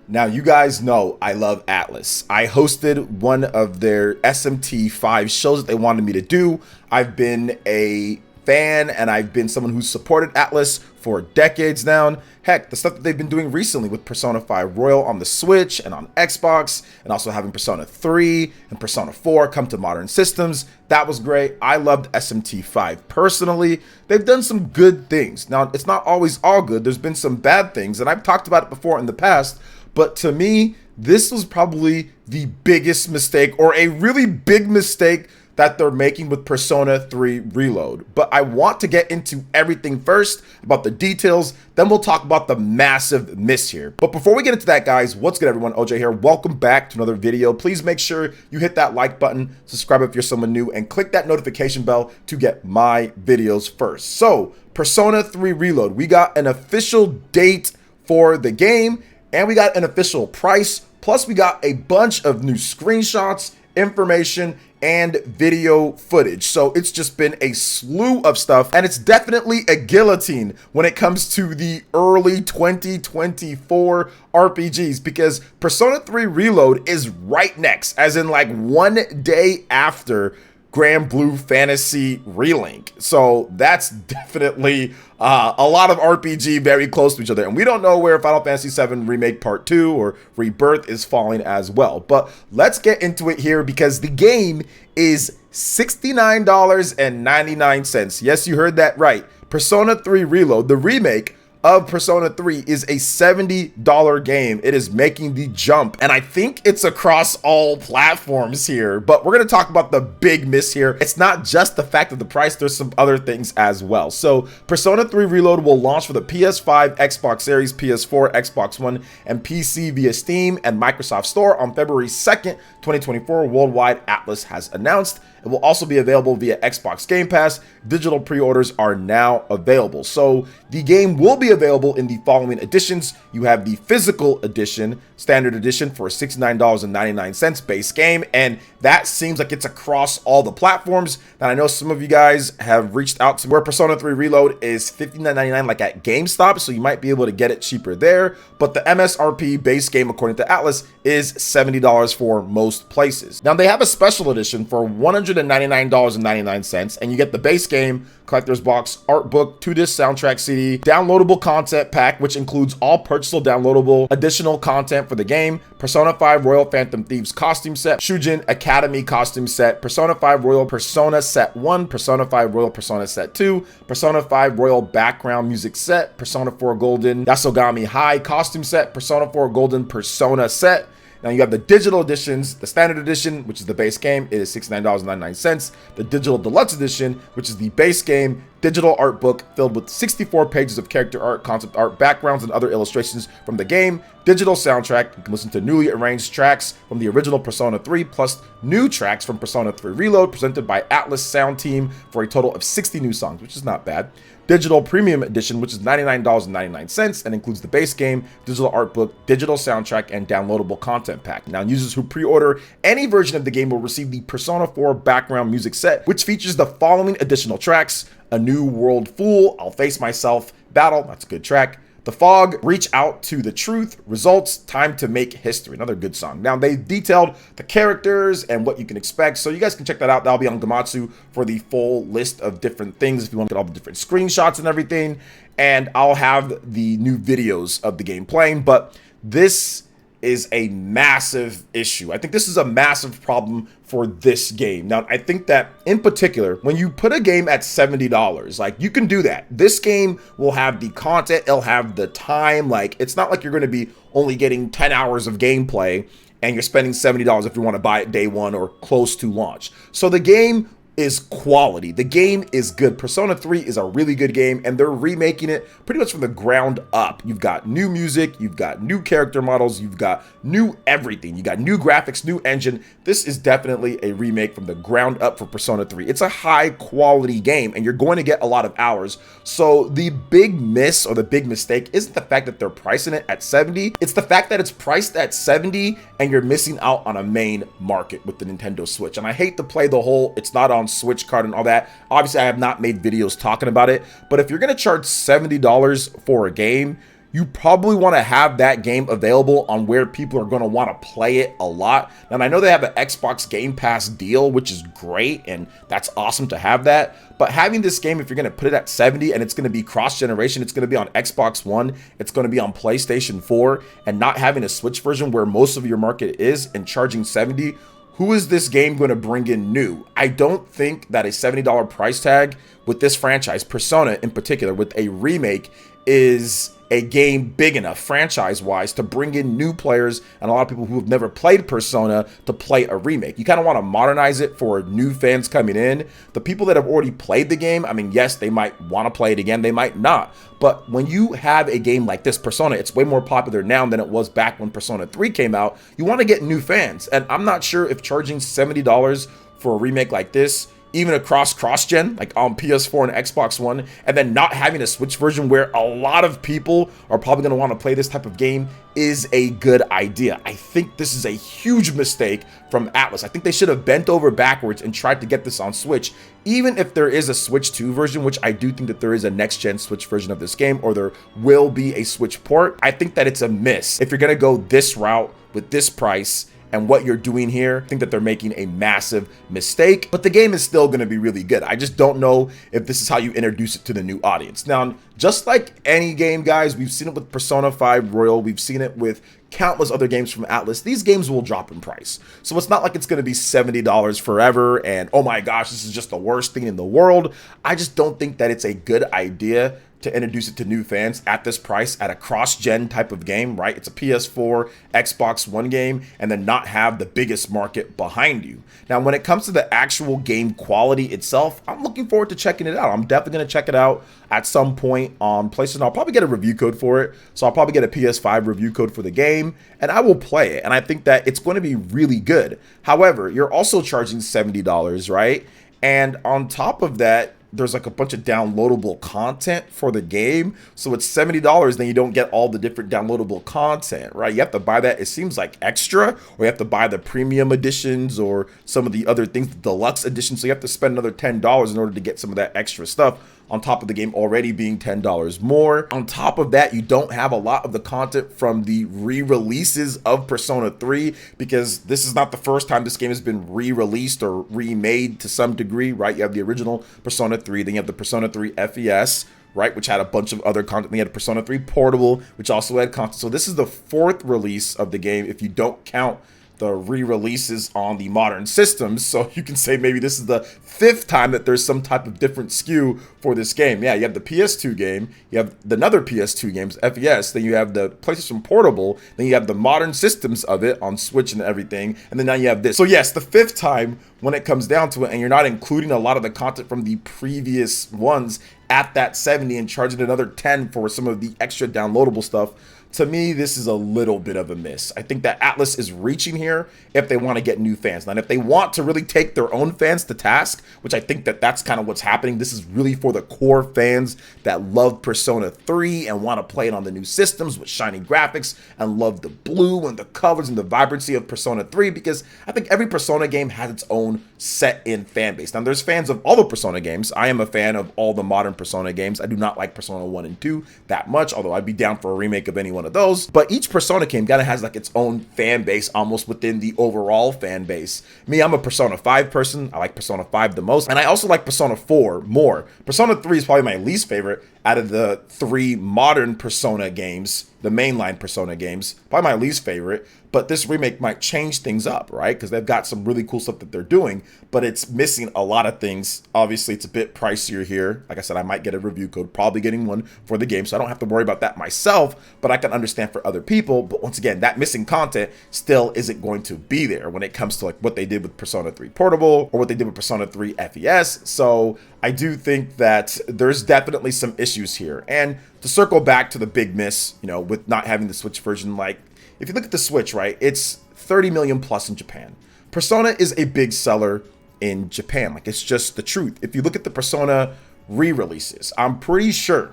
Now, you guys know I love Atlus. I hosted one of their SMT5 shows that they wanted me to do. I've been a fan and I've been someone who's supported Atlus for decades now. Heck, the stuff that they've been doing recently with Persona 5 Royal on the Switch and on Xbox, and also having Persona 3 and Persona 4 come to modern systems, that was great. I loved SMT5 personally. They've done some good things. Now, it's not always all good. There's been some bad things, and I've talked about it before in the past. But to me, this was probably the biggest mistake, or a really big mistake, that they're making with Persona 3 Reload. But I want to get into everything first, about the details, then we'll talk about the massive miss here. But before we get into that, guys, what's good, everyone? OJ here. Welcome back to another video. Please make sure you hit that like button, subscribe if you're someone new, and click that notification bell to get my videos first. So, Persona 3 Reload, we got an official date for the game, and we got an official price, plus we got a bunch of new screenshots, information, and video footage. So it's just been a slew of stuff, and it's definitely a guillotine when it comes to the early 2024 RPGs, because Persona 3 Reload is right next, as in like 1 day after Grand Blue Fantasy Relink. So that's definitely a lot of RPG very close to each other. And we don't know where Final Fantasy VII Remake Part 2 or Rebirth is falling as well. But let's get into it here, because the game is $69.99. Yes, you heard that right. Persona 3 Reload, the remake of Persona 3, is a $70 game. It is making the jump, and I think it's across all platforms here. But we're going to talk about the big miss here. It's not just the fact of the price, there's some other things as well. So Persona 3 Reload will launch for the PS5, Xbox Series, PS4, Xbox One, and PC via Steam and Microsoft Store on February 2nd, 2024, worldwide, Atlus has announced. It will also be available via Xbox Game Pass. Digital pre-orders are now available. So the game will be available in the following editions. You have the physical edition, standard edition, for $69.99 base game, and that seems like it's across all the platforms. And I know some of you guys have reached out to where Persona 3 Reload is $59.99, like at GameStop, so you might be able to get it cheaper there. But the MSRP base game, according to Atlus, is $70 for most places. Now, they have a special edition for $199.99, and you get the base game, collector's box, art book, 2-disc soundtrack CD, downloadable content pack, which includes all purchasable downloadable additional content for the game, Persona 5 Royal Phantom Thieves costume set, Shujin Academy costume set, Persona 5 Royal Persona Set 1, Persona 5 Royal Persona Set 2, Persona 5 Royal Background Music Set, Persona 4 Golden Yasogami High costume set, Persona 4 Golden Persona Set. Now you have the digital editions. The standard edition, which is the base game, it is $69.99. The digital deluxe edition, which is the base game, digital art book filled with 64 pages of character art, concept art, backgrounds, and other illustrations from the game. Digital soundtrack, you can listen to newly arranged tracks from the original Persona 3, plus new tracks from Persona 3 Reload, presented by Atlus Sound Team, for a total of 60 new songs, which is not bad. Digital Premium Edition, which is $99.99 and includes the base game, digital art book, digital soundtrack, and downloadable content pack. Now, users who pre-order any version of the game will receive the Persona 4 background music set, which features the following additional tracks: A New World Fool, I'll Face Myself, Battle, that's a good track, The Fog, Reach Out to the Truth, Results, Time to Make History, another good song. Now, they detailed the characters and what you can expect, so you guys can check that out. That'll be on Gematsu for the full list of different things if you want to get all the different screenshots and everything. And I'll have the new videos of the game playing, but this is a massive issue. I think this is a massive problem for this game. Now, I think that in particular, when you put a game at $70, like, you can do that. This game will have the content, it'll have the time. Like, it's not like you're going to be only getting 10 hours of gameplay and you're spending $70 if you want to buy it day one or close to launch. So the game is quality. The game is good. Persona 3 is a really good game, and they're remaking it pretty much from the ground up. You've got new music, you've got new character models, you've got new everything. You got new graphics, new engine. This is definitely a remake from the ground up for Persona 3. It's a high quality game, and you're going to get a lot of hours. So the big miss, or the big mistake, isn't the fact that they're pricing it at $70. It's the fact that it's priced at $70 and you're missing out on a main market with the Nintendo Switch. And I hate to play the whole it's not on Switch card and all that. Obviously, I have not made videos talking about it, but if you're going to charge $70 for a game, you probably want to have that game available on where people are going to want to play it a lot. And I know they have an Xbox Game Pass deal, which is great, and that's awesome to have that. But having this game, if you're going to put it at 70 and it's going to be cross-generation, it's going to be on Xbox One, it's going to be on PlayStation 4, and not having a Switch version where most of your market is and charging 70, who is this game going to bring in new? I don't think that a $70 price tag with this franchise, Persona in particular, with a remake, is a game big enough franchise-wise to bring in new players and a lot of people who have never played Persona to play a remake. You kind of want to modernize it for new fans coming in. The people that have already played the game, I mean, yes, they might want to play it again, they might not. But when you have a game like this, Persona, it's way more popular now than it was back when Persona 3 came out. You want to get new fans. And I'm not sure if charging $70 for a remake like this, even across cross-gen, like on PS4 and Xbox One, and then not having a Switch version where a lot of people are probably going to want to play this type of game, is a good idea. I think this is a huge mistake from ATLUS. I think they should have bent over backwards and tried to get this on Switch, even if there is a Switch 2 version, which I do think that there is a next-gen Switch version of this game, or there will be a Switch port. I think that it's a miss. If you're going to go this route with this price, and what you're doing here, I think that they're making a massive mistake, but the game is still going to be really good. I just don't know if this is how you introduce it to the new audience. Now, just like any game, guys, we've seen it with Persona 5 Royal, we've seen it with countless other games from ATLUS. These games will drop in price. So it's not like it's going to be $70 forever and, oh my gosh, this is just the worst thing in the world. I just don't think that it's a good idea to introduce it to new fans at this price at a cross-gen type of game, right? It's a PS4, Xbox One game, and then not have the biggest market behind you. Now, when it comes to the actual game quality itself, I'm looking forward to checking it out. I'm definitely going to check it out at some point on PlayStation. I'll probably get a review code for it. So I'll probably get a PS5 review code for the game, and I will play it. And I think that it's going to be really good. However, you're also charging $70, right? And on top of that, there's like a bunch of downloadable content for the game. So it's $70, then you don't get all the different downloadable content, right? You have to buy that, it seems like extra, or you have to buy the premium editions or some of the other things, the deluxe edition. So you have to spend another $10 in order to get some of that extra stuff, on top of the game already being $10 more. On top of that, you don't have a lot of the content from the re-releases of Persona 3, because this is not the first time this game has been re-released or remade to some degree, right? You have the original Persona 3, then you have the Persona 3 FES, right, which had a bunch of other content. Then you had Persona 3 Portable, which also had content. So this is the fourth release of the game if you don't count the re-releases on the modern systems. So you can say maybe this is the fifth time that there's some type of different SKU for this game. Yeah, you have the PS2 game, you have another PS2 games, FES, then you have the PlayStation Portable, then you have the modern systems of it on Switch and everything, and then now you have this. So yes, the fifth time when it comes down to it, and you're not including a lot of the content from the previous ones at that 70 and charging another 10 for some of the extra downloadable stuff. To me, this is a little bit of a miss. I think that ATLUS is reaching here if they want to get new fans. Now, if they want to really take their own fans to task, which I think that that's kind of what's happening. This is really for the core fans that love Persona 3 and want to play it on the new systems with shiny graphics and love the blue and the colors and the vibrancy of Persona 3, because I think every Persona game has its own set-in fan base. Now, there's fans of all the Persona games. I am a fan of all the modern Persona games. I do not like Persona 1 and 2 that much, although I'd be down for a remake of any one of those. But each Persona game kind of has like its own fan base almost within the overall fan base. Me, I'm a Persona 5 person. I like Persona 5 the most, and I also like Persona 4 more. Persona 3 is probably my least favorite out of the three modern Persona games, the mainline Persona games, probably my least favorite. But this remake might change things up, right? Because they've got some really cool stuff that they're doing, but it's missing a lot of things. Obviously, it's a bit pricier here. Like I said, I might get a review code, probably getting one for the game, so I don't have to worry about that myself, but I can understand for other people. But once again, that missing content still isn't going to be there when it comes to like what they did with Persona 3 Portable or what they did with Persona 3 FES. So I do think that there's definitely some issues here. And to circle back to the big miss, you know, with not having the Switch version, like, if you look at the Switch, right, it's 30 million plus in Japan. Persona is a big seller in Japan. Like, it's just the truth. If you look at the Persona re-releases, I'm pretty sure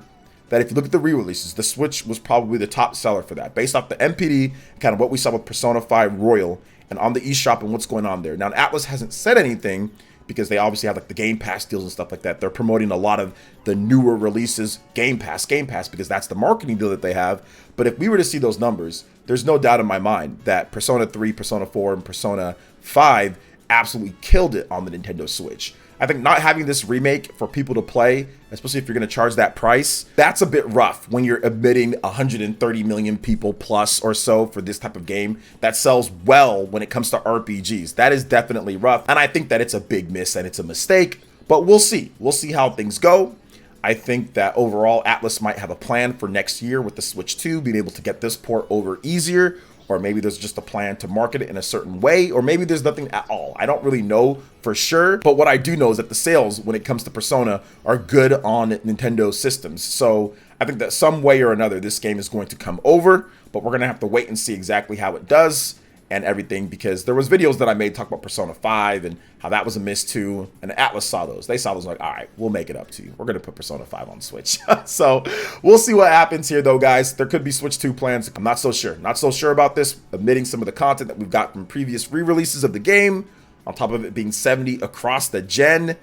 that if you look at the re-releases, the Switch was probably the top seller for that, based off the MPD, kind of what we saw with Persona 5 Royal and on the eShop and what's going on there. Now, ATLUS hasn't said anything because they obviously have like the Game Pass deals and stuff like that. They're promoting a lot of the newer releases, Game Pass, because that's the marketing deal that they have. But if we were to see those numbers, there's no doubt in my mind that Persona 3, Persona 4, and Persona 5 absolutely killed it on the Nintendo Switch. I think not having this remake for people to play, especially if you're going to charge that price, that's a bit rough when you're admitting 130 million people plus or so for this type of game that sells well when it comes to RPGs. That is definitely rough, and I think that it's a big miss and it's a mistake, but we'll see. We'll see how things go. I think that overall, ATLUS might have a plan for next year with the Switch 2, being able to get this port over easier, or maybe there's just a plan to market it in a certain way, or maybe there's nothing at all. I don't really know for sure, but what I do know is that the sales when it comes to Persona are good on Nintendo systems. So I think that some way or another, this game is going to come over, but we're going to have to wait and see exactly how it does and everything, because there was videos that I made talk about Persona 5 and how that was a miss too, and ATLUS saw those. They saw those like, all right, we'll make it up to you. We're going to put Persona 5 on Switch. So we'll see what happens here though, guys. There could be Switch 2 plans. I'm not so sure. Not so sure about this, omitting some of the content that we've got from previous re-releases of the game, on top of it being 70 across the gen.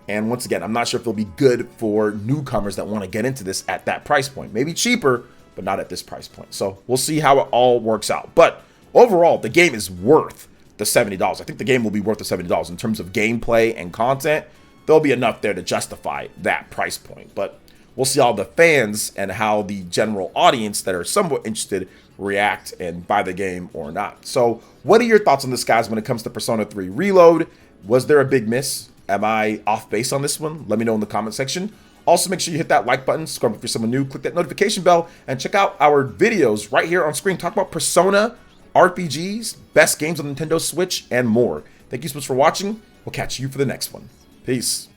And once again, I'm not sure if it'll be good for newcomers that want to get into this at that price point. Maybe cheaper, but not at this price point. So we'll see how it all works out. But overall, the game is worth the $70. I think the game will be worth the $70 in terms of gameplay and content. There'll be enough there to justify that price point. But we'll see how the fans and how the general audience that are somewhat interested react and buy the game or not. So what are your thoughts on this, guys, when it comes to Persona 3 Reload? Was there a big miss? Am I off base on this one? Let me know in the comment section. Also, make sure you hit that like button, subscribe if you're someone new, click that notification bell, and check out our videos right here on screen. Talk about Persona, RPGs, best games on Nintendo Switch, and more. Thank you so much for watching. We'll catch you for the next one. Peace.